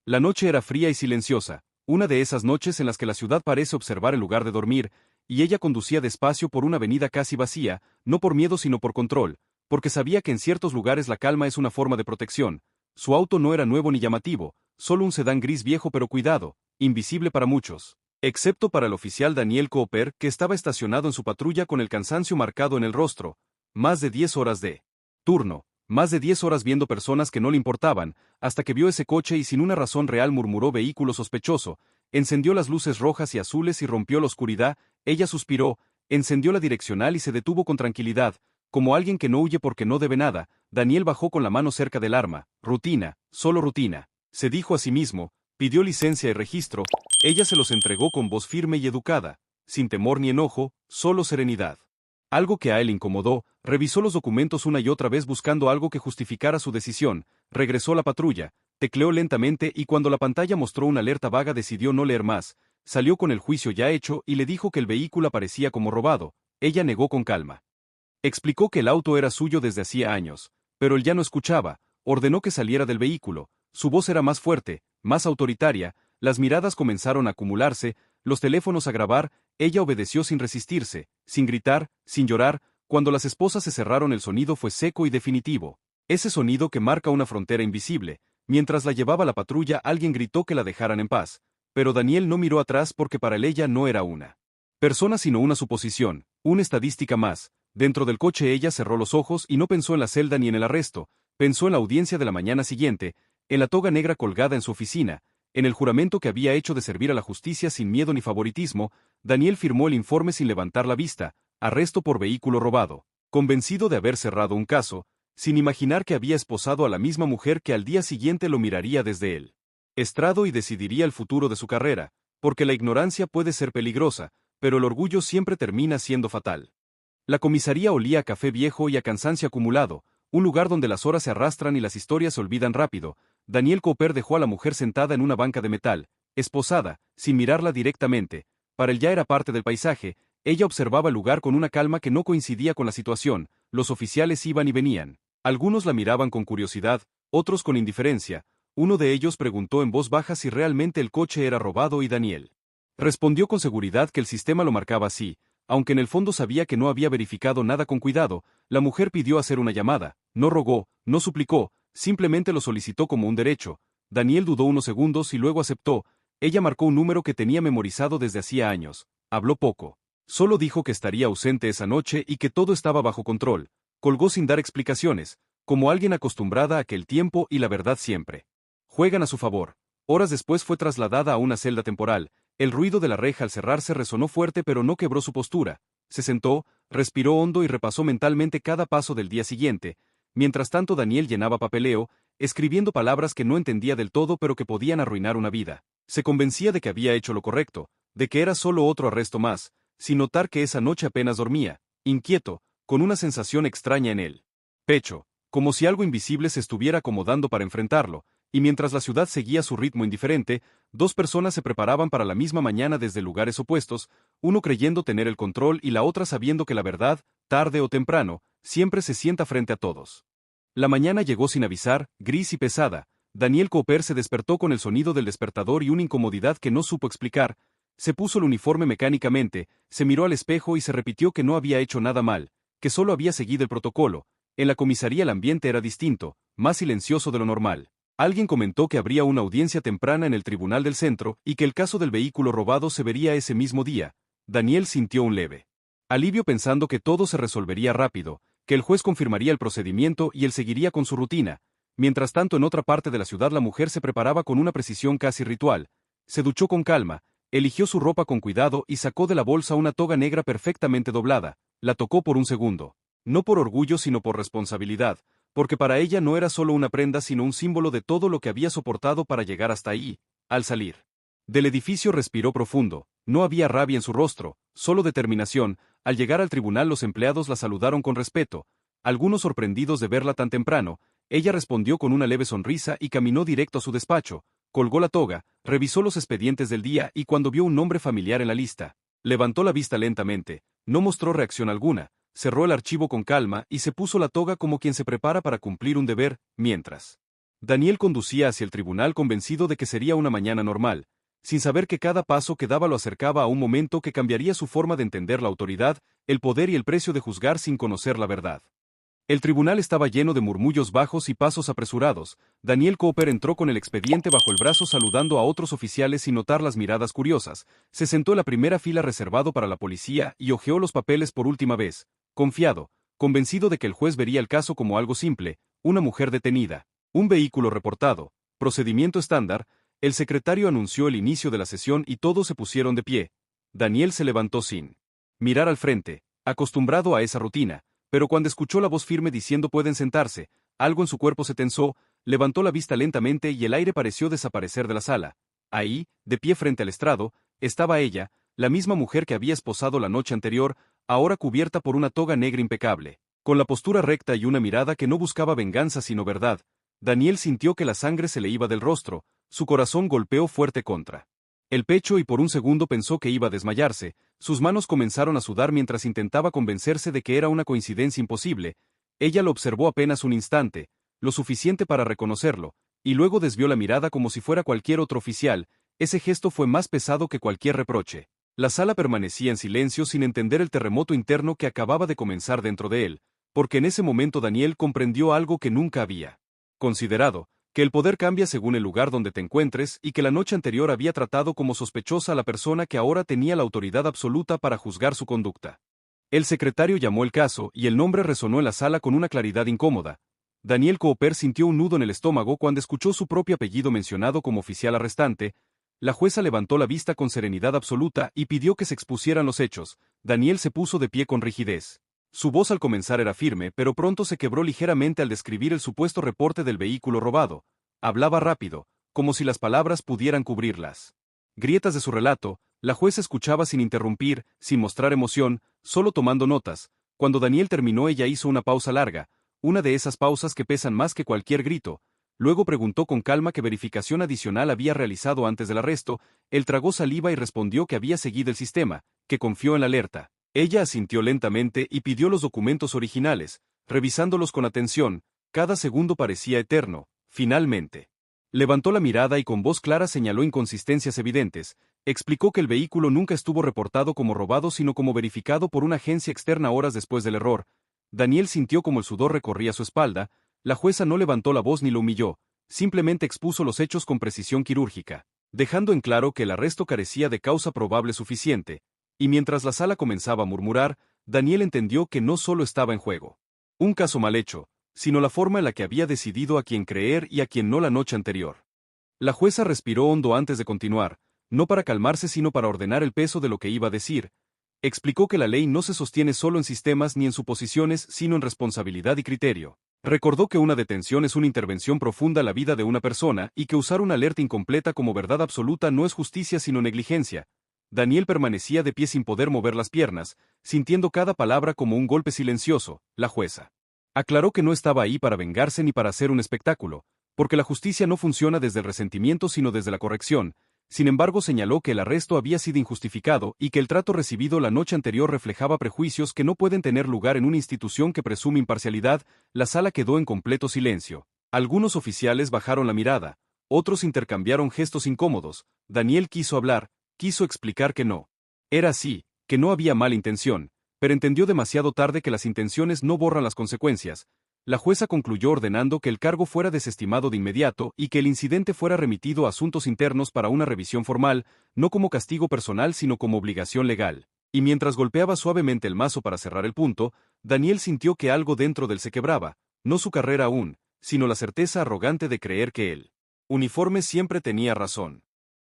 La noche era fría y silenciosa, una de esas noches en las que la ciudad parece observar en lugar de dormir, y ella conducía despacio por una avenida casi vacía, no por miedo sino por control, porque sabía que en ciertos lugares la calma es una forma de protección. Su auto no era nuevo ni llamativo, solo un sedán gris viejo pero cuidado, invisible para muchos, excepto para el oficial Daniel Cooper, que estaba estacionado en su patrulla con el cansancio marcado en el rostro. Más de 10 horas de turno, más de 10 horas viendo personas que no le importaban, hasta que vio ese coche y sin una razón real murmuró vehículo sospechoso, encendió las luces rojas y azules y rompió la oscuridad. Ella suspiró, encendió la direccional y se detuvo con tranquilidad, como alguien que no huye porque no debe nada. Daniel bajó con la mano cerca del arma. Rutina, solo rutina. Se dijo a sí mismo, pidió licencia y registro, ella se los entregó con voz firme y educada, sin temor ni enojo, solo serenidad. Algo que a él incomodó, revisó los documentos una y otra vez buscando algo que justificara su decisión, regresó a la patrulla, tecleó lentamente y cuando la pantalla mostró una alerta vaga decidió no leer más, salió con el juicio ya hecho y le dijo que el vehículo aparecía como robado. Ella negó con calma. Explicó que el auto era suyo desde hacía años, pero él ya no escuchaba, ordenó que saliera del vehículo, su voz era más fuerte, más autoritaria, las miradas comenzaron a acumularse, los teléfonos a grabar. Ella obedeció sin resistirse, sin gritar, sin llorar. Cuando las esposas se cerraron el sonido fue seco y definitivo, ese sonido que marca una frontera invisible. Mientras la llevaba la patrulla alguien gritó que la dejaran en paz, pero Daniel no miró atrás porque para él ella no era una persona sino una suposición, una estadística más. Dentro del coche ella cerró los ojos y no pensó en la celda ni en el arresto, pensó en la audiencia de la mañana siguiente, en la toga negra colgada en su oficina, en el juramento que había hecho de servir a la justicia sin miedo ni favoritismo. Daniel firmó el informe sin levantar la vista, arresto por vehículo robado, convencido de haber cerrado un caso, sin imaginar que había esposado a la misma mujer que al día siguiente lo miraría desde el estrado y decidiría el futuro de su carrera, porque la ignorancia puede ser peligrosa, pero el orgullo siempre termina siendo fatal. La comisaría olía a café viejo y a cansancio acumulado, un lugar donde las horas se arrastran y las historias se olvidan rápido. Daniel Cooper dejó a la mujer sentada en una banca de metal, esposada, sin mirarla directamente. Para él ya era parte del paisaje. Ella observaba el lugar con una calma que no coincidía con la situación. Los oficiales iban y venían. Algunos la miraban con curiosidad, otros con indiferencia. Uno de ellos preguntó en voz baja si realmente el coche era robado y Daniel respondió con seguridad que el sistema lo marcaba así. Aunque en el fondo sabía que no había verificado nada con cuidado, la mujer pidió hacer una llamada, no rogó, no suplicó, simplemente lo solicitó como un derecho. Daniel dudó unos segundos y luego aceptó. Ella marcó un número que tenía memorizado desde hacía años. Habló poco. Solo dijo que estaría ausente esa noche y que todo estaba bajo control. Colgó sin dar explicaciones, como alguien acostumbrada a que el tiempo y la verdad siempre juegan a su favor. Horas después fue trasladada a una celda temporal. El ruido de la reja al cerrarse resonó fuerte pero no quebró su postura. Se sentó, respiró hondo y repasó mentalmente cada paso del día siguiente. Mientras tanto Daniel llenaba papeleo, escribiendo palabras que no entendía del todo pero que podían arruinar una vida. Se convencía de que había hecho lo correcto, de que era solo otro arresto más, sin notar que esa noche apenas dormía, inquieto, con una sensación extraña en el pecho, como si algo invisible se estuviera acomodando para enfrentarlo. Y mientras la ciudad seguía su ritmo indiferente, dos personas se preparaban para la misma mañana desde lugares opuestos, uno creyendo tener el control y la otra sabiendo que la verdad, tarde o temprano, siempre se sienta frente a todos. La mañana llegó sin avisar, gris y pesada. Daniel Cooper se despertó con el sonido del despertador y una incomodidad que no supo explicar. Se puso el uniforme mecánicamente, se miró al espejo y se repitió que no había hecho nada mal, que solo había seguido el protocolo. En la comisaría el ambiente era distinto, más silencioso de lo normal. Alguien comentó que habría una audiencia temprana en el tribunal del centro y que el caso del vehículo robado se vería ese mismo día. Daniel sintió un leve alivio pensando que todo se resolvería rápido, que el juez confirmaría el procedimiento y él seguiría con su rutina. Mientras tanto, en otra parte de la ciudad la mujer se preparaba con una precisión casi ritual. Se duchó con calma, eligió su ropa con cuidado y sacó de la bolsa una toga negra perfectamente doblada. La tocó por un segundo. No por orgullo sino por responsabilidad, porque para ella no era solo una prenda sino un símbolo de todo lo que había soportado para llegar hasta ahí. Al salir del edificio respiró profundo, no había rabia en su rostro, solo determinación. Al llegar al tribunal los empleados la saludaron con respeto, algunos sorprendidos de verla tan temprano. Ella respondió con una leve sonrisa y caminó directo a su despacho, colgó la toga, revisó los expedientes del día y cuando vio un nombre familiar en la lista, levantó la vista lentamente, no mostró reacción alguna. Cerró el archivo con calma y se puso la toga como quien se prepara para cumplir un deber, mientras Daniel conducía hacia el tribunal convencido de que sería una mañana normal, sin saber que cada paso que daba lo acercaba a un momento que cambiaría su forma de entender la autoridad, el poder y el precio de juzgar sin conocer la verdad. El tribunal estaba lleno de murmullos bajos y pasos apresurados. Daniel Cooper entró con el expediente bajo el brazo saludando a otros oficiales sin notar las miradas curiosas. Se sentó en la primera fila reservado para la policía y hojeó los papeles por última vez, confiado, convencido de que el juez vería el caso como algo simple: una mujer detenida, un vehículo reportado, procedimiento estándar. El secretario anunció el inicio de la sesión y todos se pusieron de pie. Daniel se levantó sin mirar al frente, acostumbrado a esa rutina, pero cuando escuchó la voz firme diciendo «pueden sentarse», algo en su cuerpo se tensó, levantó la vista lentamente y el aire pareció desaparecer de la sala. Ahí, de pie frente al estrado, estaba ella, la misma mujer que había esposado la noche anterior, ahora cubierta por una toga negra impecable, con la postura recta y una mirada que no buscaba venganza sino verdad. Daniel sintió que la sangre se le iba del rostro, su corazón golpeó fuerte contra el pecho y por un segundo pensó que iba a desmayarse. Sus manos comenzaron a sudar mientras intentaba convencerse de que era una coincidencia imposible. Ella lo observó apenas un instante, lo suficiente para reconocerlo, y luego desvió la mirada como si fuera cualquier otro oficial. Ese gesto fue más pesado que cualquier reproche. La sala permanecía en silencio sin entender el terremoto interno que acababa de comenzar dentro de él, porque en ese momento Daniel comprendió algo que nunca había considerado: que el poder cambia según el lugar donde te encuentres y que la noche anterior había tratado como sospechosa a la persona que ahora tenía la autoridad absoluta para juzgar su conducta. El secretario llamó el caso y el nombre resonó en la sala con una claridad incómoda. Daniel Cooper sintió un nudo en el estómago cuando escuchó su propio apellido mencionado como oficial arrestante. La jueza levantó la vista con serenidad absoluta y pidió que se expusieran los hechos. Daniel se puso de pie con rigidez. Su voz al comenzar era firme, pero pronto se quebró ligeramente al describir el supuesto reporte del vehículo robado. Hablaba rápido, como si las palabras pudieran cubrir las grietas de su relato. La jueza escuchaba sin interrumpir, sin mostrar emoción, solo tomando notas. Cuando Daniel terminó, ella hizo una pausa larga, una de esas pausas que pesan más que cualquier grito. Luego preguntó con calma qué verificación adicional había realizado antes del arresto. Él tragó saliva y respondió que había seguido el sistema, que confió en la alerta. Ella asintió lentamente y pidió los documentos originales, revisándolos con atención. Cada segundo parecía eterno. Finalmente, levantó la mirada y con voz clara señaló inconsistencias evidentes. Explicó que el vehículo nunca estuvo reportado como robado sino como verificado por una agencia externa horas después del error. Daniel sintió como el sudor recorría su espalda. La jueza no levantó la voz ni lo humilló, simplemente expuso los hechos con precisión quirúrgica, dejando en claro que el arresto carecía de causa probable suficiente. Y mientras la sala comenzaba a murmurar, Daniel entendió que no solo estaba en juego un caso mal hecho, sino la forma en la que había decidido a quién creer y a quién no la noche anterior. La jueza respiró hondo antes de continuar, no para calmarse sino para ordenar el peso de lo que iba a decir. Explicó que la ley no se sostiene solo en sistemas ni en suposiciones, sino en responsabilidad y criterio. Recordó que una detención es una intervención profunda en la vida de una persona y que usar una alerta incompleta como verdad absoluta no es justicia sino negligencia. Daniel permanecía de pie sin poder mover las piernas, sintiendo cada palabra como un golpe silencioso. La jueza aclaró que no estaba ahí para vengarse ni para hacer un espectáculo, porque la justicia no funciona desde el resentimiento sino desde la corrección. Sin embargo, señaló que el arresto había sido injustificado y que el trato recibido la noche anterior reflejaba prejuicios que no pueden tener lugar en una institución que presume imparcialidad. La sala quedó en completo silencio. Algunos oficiales bajaron la mirada, otros intercambiaron gestos incómodos. Daniel quiso hablar, quiso explicar que no era así, que no había mala intención, pero entendió demasiado tarde que las intenciones no borran las consecuencias. La jueza concluyó ordenando que el cargo fuera desestimado de inmediato y que el incidente fuera remitido a asuntos internos para una revisión formal, no como castigo personal sino como obligación legal. Y mientras golpeaba suavemente el mazo para cerrar el punto, Daniel sintió que algo dentro de él se quebraba, no su carrera aún, sino la certeza arrogante de creer que el uniforme siempre tenía razón.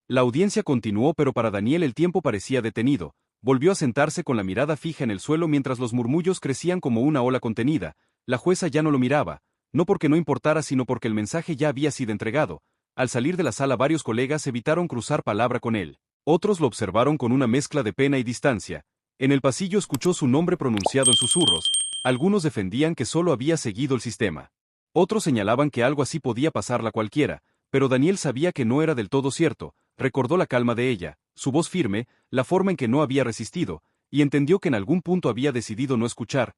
La audiencia continuó, pero para Daniel el tiempo parecía detenido. Volvió a sentarse con la mirada fija en el suelo mientras los murmullos crecían como una ola contenida. La jueza ya no lo miraba, no porque no importara sino porque el mensaje ya había sido entregado. Al salir de la sala varios colegas evitaron cruzar palabra con él. Otros lo observaron con una mezcla de pena y distancia. En el pasillo escuchó su nombre pronunciado en susurros. Algunos defendían que solo había seguido el sistema. Otros señalaban que algo así podía pasarla a cualquiera, pero Daniel sabía que no era del todo cierto. Recordó la calma de ella, su voz firme, la forma en que no había resistido, y entendió que en algún punto había decidido no escuchar.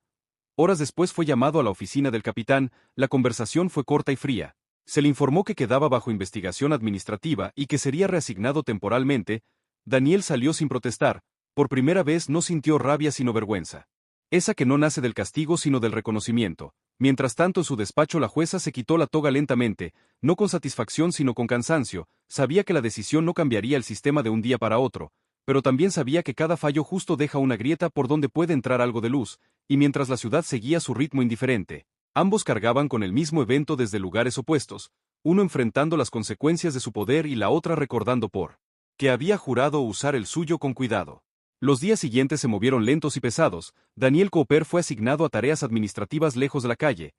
Horas después fue llamado a la oficina del capitán. La conversación fue corta y fría. Se le informó que quedaba bajo investigación administrativa y que sería reasignado temporalmente. Daniel salió sin protestar. Por primera vez no sintió rabia sino vergüenza. Esa que no nace del castigo sino del reconocimiento. Mientras tanto en su despacho la jueza se quitó la toga lentamente, no con satisfacción sino con cansancio. Sabía que la decisión no cambiaría el sistema de un día para otro, pero también sabía que cada fallo justo deja una grieta por donde puede entrar algo de luz, y mientras la ciudad seguía su ritmo indiferente, ambos cargaban con el mismo evento desde lugares opuestos, uno enfrentando las consecuencias de su poder y la otra recordando por que había jurado usar el suyo con cuidado. Los días siguientes se movieron lentos y pesados. Daniel Cooper fue asignado a tareas administrativas lejos de la calle.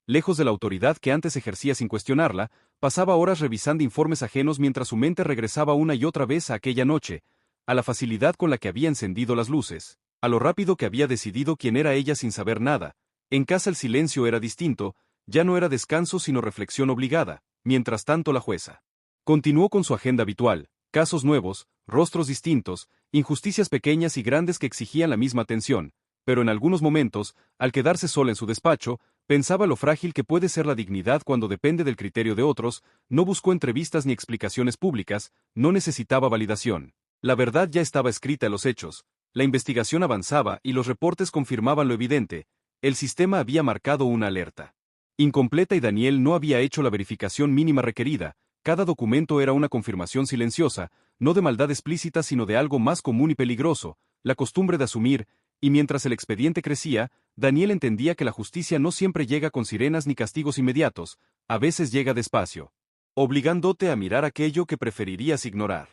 Lejos de la autoridad que antes ejercía sin cuestionarla, pasaba horas revisando informes ajenos mientras su mente regresaba una y otra vez a aquella noche, a la facilidad con la que había encendido las luces, a lo rápido que había decidido quién era ella sin saber nada. En casa el silencio era distinto, ya no era descanso sino reflexión obligada. Mientras tanto la jueza continuó con su agenda habitual, casos nuevos, rostros distintos, injusticias pequeñas y grandes que exigían la misma atención, pero en algunos momentos, al quedarse sola en su despacho, pensaba lo frágil que puede ser la dignidad cuando depende del criterio de otros. No buscó entrevistas ni explicaciones públicas, no necesitaba validación. La verdad ya estaba escrita en los hechos, la investigación avanzaba y los reportes confirmaban lo evidente, el sistema había marcado una alerta incompleta y Daniel no había hecho la verificación mínima requerida. Cada documento era una confirmación silenciosa, no de maldad explícita sino de algo más común y peligroso, la costumbre de asumir, y mientras el expediente crecía, Daniel entendía que la justicia no siempre llega con sirenas ni castigos inmediatos, a veces llega despacio, obligándote a mirar aquello que preferirías ignorar.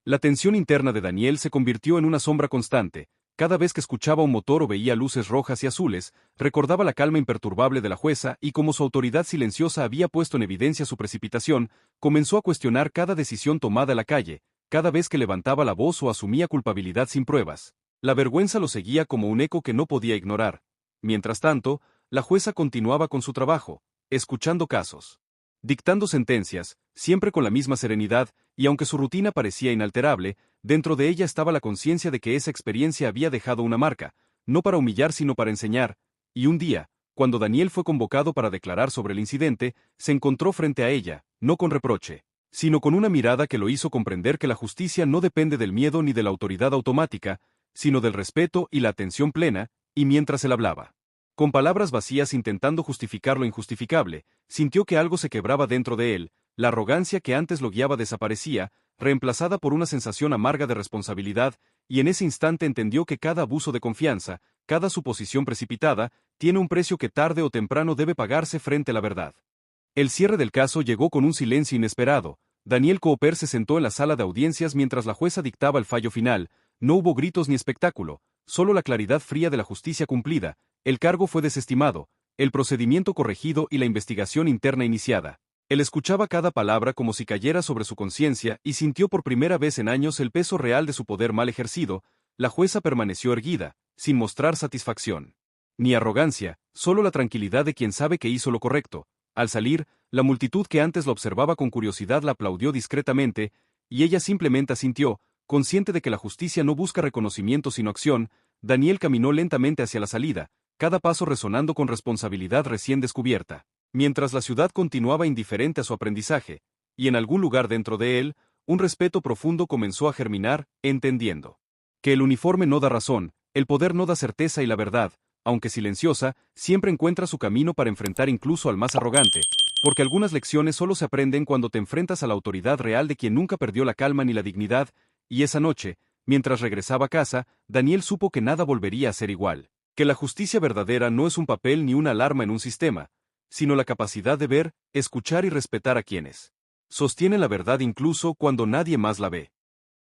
La tensión interna de Daniel se convirtió en una sombra constante. Cada vez que escuchaba un motor o veía luces rojas y azules, recordaba la calma imperturbable de la jueza y como su autoridad silenciosa había puesto en evidencia su precipitación, comenzó a cuestionar cada decisión tomada en la calle, cada vez que levantaba la voz o asumía culpabilidad sin pruebas. La vergüenza lo seguía como un eco que no podía ignorar. Mientras tanto, la jueza continuaba con su trabajo, escuchando casos, dictando sentencias, siempre con la misma serenidad, y aunque su rutina parecía inalterable, dentro de ella estaba la conciencia de que esa experiencia había dejado una marca, no para humillar sino para enseñar, y un día, cuando Daniel fue convocado para declarar sobre el incidente, se encontró frente a ella, no con reproche, sino con una mirada que lo hizo comprender que la justicia no depende del miedo ni de la autoridad automática, sino del respeto y la atención plena, y mientras él hablaba, con palabras vacías intentando justificar lo injustificable, sintió que algo se quebraba dentro de él, la arrogancia que antes lo guiaba desaparecía, reemplazada por una sensación amarga de responsabilidad, y en ese instante entendió que cada abuso de confianza, cada suposición precipitada, tiene un precio que tarde o temprano debe pagarse frente a la verdad. El cierre del caso llegó con un silencio inesperado. Daniel Cooper se sentó en la sala de audiencias mientras la jueza dictaba el fallo final. No hubo gritos ni espectáculo, solo la claridad fría de la justicia cumplida. El cargo fue desestimado, el procedimiento corregido y la investigación interna iniciada. Él escuchaba cada palabra como si cayera sobre su conciencia y sintió por primera vez en años el peso real de su poder mal ejercido. La jueza permaneció erguida, sin mostrar satisfacción ni arrogancia, solo la tranquilidad de quien sabe que hizo lo correcto. Al salir, la multitud que antes lo observaba con curiosidad la aplaudió discretamente, y ella simplemente asintió, consciente de que la justicia no busca reconocimiento sino acción. Daniel caminó lentamente hacia la salida, cada paso resonando con responsabilidad recién descubierta, mientras la ciudad continuaba indiferente a su aprendizaje, y en algún lugar dentro de él, un respeto profundo comenzó a germinar, entendiendo que el uniforme no da razón, el poder no da certeza y la verdad, aunque silenciosa, siempre encuentra su camino para enfrentar incluso al más arrogante, porque algunas lecciones solo se aprenden cuando te enfrentas a la autoridad real de quien nunca perdió la calma ni la dignidad, y esa noche, mientras regresaba a casa, Daniel supo que nada volvería a ser igual, que la justicia verdadera no es un papel ni una alarma en un sistema, sino la capacidad de ver, escuchar y respetar a quienes sostienen la verdad incluso cuando nadie más la ve.